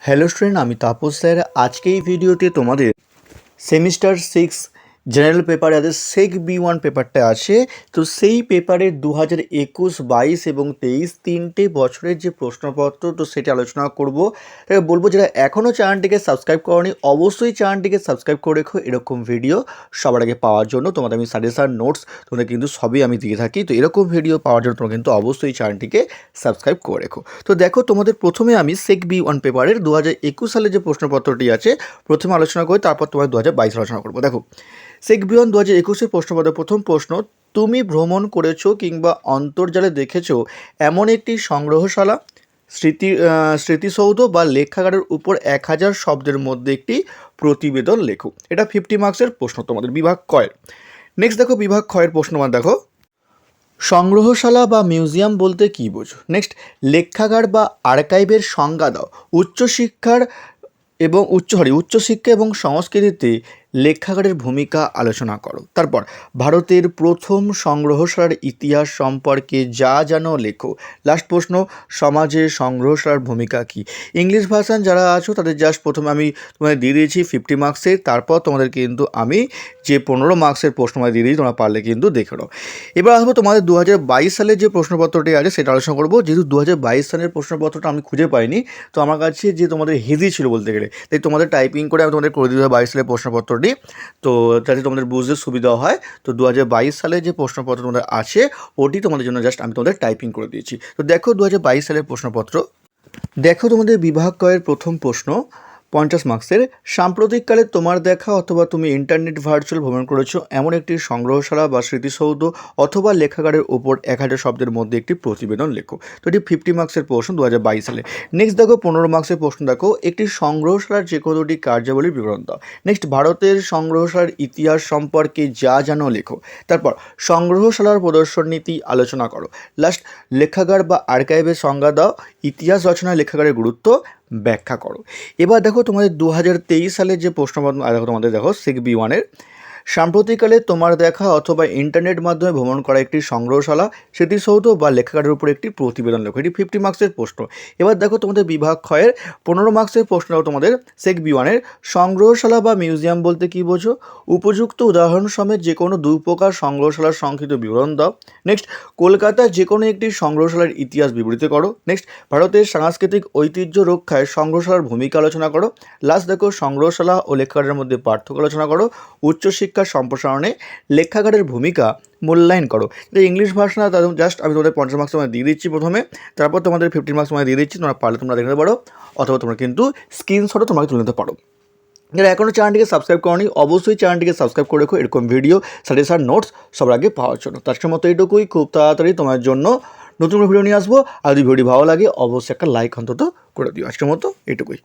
Hello student, আমি Tapas sir. আজকে এই ভিডিওতে তোমাদের সেমিস্টার 6 জেনারেল পেপারে যাদের সেক B1 পেপারটা আছে, তো সেই পেপারের 2021, 22 এবং 23 তিনটে বছরের যে প্রশ্নপত্র, তো সেটা আলোচনা করব। তাই বলবো যারা এখনও চ্যানেলটিকে সাবস্ক্রাইব করনি, অবশ্যই চ্যানেলটিকে সাবস্ক্রাইব করে রেখো এরকম ভিডিও সবার আগে পাওয়ার জন্য। তোমাদের আমি সাজেশন নোটস তোমাদের কিন্তু সবই আমি দিয়ে থাকি, তো এরকম ভিডিও পাওয়ার জন্য তোমরা কিন্তু অবশ্যই চ্যানেলটিকে সাবস্ক্রাইব করে রেখো। তো দেখো, তোমাদের প্রথমে আমি সেক B1 পেপারের 2021 সালে যে প্রশ্নপত্রটি আছে প্রথমে আলোচনা করি, তারপর তোমার 2022 আলোচনা করবো। দেখো, সেক B1 2021 প্রশ্নপত্রের প্রথম প্রশ্ন, তুমি ভ্রমণ করেছো কিংবা অন্তর্জালে দেখেছো এমন একটি সংগ্রহশালা, স্মৃতিসৌধ বা লেখাগারের উপর 1000 শব্দের মধ্যে একটি প্রতিবেদন লেখো। এটা 50 মার্কসের প্রশ্ন তোমাদের বিভাগ কয়ের। নেক্সট দেখো, বিভাগ ক্ষয়ের প্রশ্ন দেখো, সংগ্রহশালা বা মিউজিয়াম বলতে কী বোঝো। নেক্সট, লেখাগার বা আর্কাইভের সংজ্ঞা দাও। উচ্চশিক্ষা এবং সংস্কৃতিতে লেখাগারের ভূমিকা আলোচনা করো। তারপর ভারতের প্রথম সংগ্রহশালার ইতিহাস সম্পর্কে যা জানো লেখো। লাস্ট প্রশ্ন, সমাজে সংগ্রহশালার ভূমিকা কী। ইংলিশ ভার্সান যারা আছো তাদের জাস্ট প্রথমে আমি তোমাদের দিয়ে দিয়েছি 50 মার্কসের, তারপর তোমাদের কিন্তু আমি যে 15 মার্কসের প্রশ্ন দিয়ে দিয়েছি, তোমরা পারলে কিন্তু দেখে নাও। এবার আসবো তোমাদের 2022 সালের যে প্রশ্নপত্রটি আছে সেটা আলোচনা করবো। যেহেতু 2022 সালের প্রশ্নপত্রটা আমি খুঁজে পাইনি, তো আমার কাছে যে তোমাদের হেজি ছিল বলতে গেলে, তাই তোমাদের টাইপিং করে আমি তোমাদের করে দিই 2022 সালের প্রশ্নপত্রটি, তো যাতে তোমাদের বুঝতে সুবিধা হয়। তো 2022 সালে যে প্রশ্নপত্র তোমাদের আছে ওটি তোমাদের জন্য জাস্ট আমি তোমাদের টাইপিং করে দিয়েছি। তো দেখো 2022 সালের প্রশ্নপত্র, দেখো তোমাদের বিভাগ কয়ের প্রথম প্রশ্ন 50 মার্কসের, সাম্প্রতিককালে তোমার দেখা অথবা তুমি ইন্টারনেট ভার্চুয়াল ভ্রমণ করেছো এমন একটি সংগ্রহশালা বা স্মৃতিসৌধ অথবা লেখাগারের ওপর 1000 শব্দের মধ্যে একটি প্রতিবেদন লেখো। তো এটি 50 মার্কসের প্রশ্ন 2022 সালে। নেক্সট দেখো 15 মার্কসের প্রশ্ন, দেখো একটি সংগ্রহশালার যে কোনো দুটি কার্যাবলীর বিবরণ দাও। নেক্সট, ভারতের সংগ্রহশালার ইতিহাস সম্পর্কে যা জানো লেখো। তারপর সংগ্রহশালার প্রদর্শন নীতি আলোচনা করো। লাস্ট, লেখাগার বা আর্কাইভের সংজ্ঞা দাও। ইতিহাস রচনায় লেখাগারের গুরুত্ব ব্যাখ্যা করো। এবার দেখো তোমাদের 2023 সালের যে প্রশ্নপত্র দেখো, তোমাদের দেখো সেক B1 সাম্প্রতিককালে তোমার দেখা অথবা ইন্টারনেট মাধ্যমে ভ্রমণ করা একটি সংগ্রহশালা, স্মৃতিসৌধ বা লেখাগারের উপর একটি প্রতিবেদন লেখো। এটি 50 মার্কসের প্রশ্ন। এবার দেখো তোমাদের বিভাগ ক্ষয়ের 15 মার্কসের প্রশ্ন, তোমাদের সেক B1 সংগ্রহশালা বা মিউজিয়াম বলতে কী বোঝো। উপযুক্ত উদাহরণ সমেত যে কোনো দুই প্রকার সংগ্রহশালার সংক্ষিপ্ত বিবরণ দাও। নেক্সট, কলকাতার যে কোনো একটি সংগ্রহশালার ইতিহাস বিবৃত করো। নেক্সট, ভারতের সাংস্কৃতিক ঐতিহ্য রক্ষায় সংগ্রহশালার ভূমিকা আলোচনা করো। লাস্ট দেখো, সংগ্রহশালা ও লেখাগারের মধ্যে পার্থক্য আলোচনা করো। উচ্চশিক্ষার সম্প্রসারণে লেখাগারের ভূমিকা মূল্যায়ন করো। এটা ইংলিশ ভার্সন, জাস্ট আমি তোমাদের 50 মার্কস তোমাদের দিয়ে দিচ্ছি প্রথমে, তারপর তোমাদের 50 মার্কস তোমাদের দিয়ে দিচ্ছি। তোমরা পারলে তোমরা দেখে নিতে পারো, অথবা তোমরা কিন্তু স্ক্রিনশটও তোমাকে তুলে নিতে পারো। যারা এখনও চ্যানেলটিকে সাবস্ক্রাইব করনি, অবশ্যই চ্যানেলটিকে সাবস্ক্রাইব করে রেখো এরকম ভিডিও সাজেশন নোটস সবার আগে পাওয়ার জন্য। তার মতো এইটুকুই, খুব তাড়াতাড়ি তোমার জন্য নতুন ভিডিও নিয়ে আসবো। আর যদি ভিডিও ভালো লাগে অবশ্যই একটা লাইক অন্তত করে দিও। আজকের মতো এইটুকুই।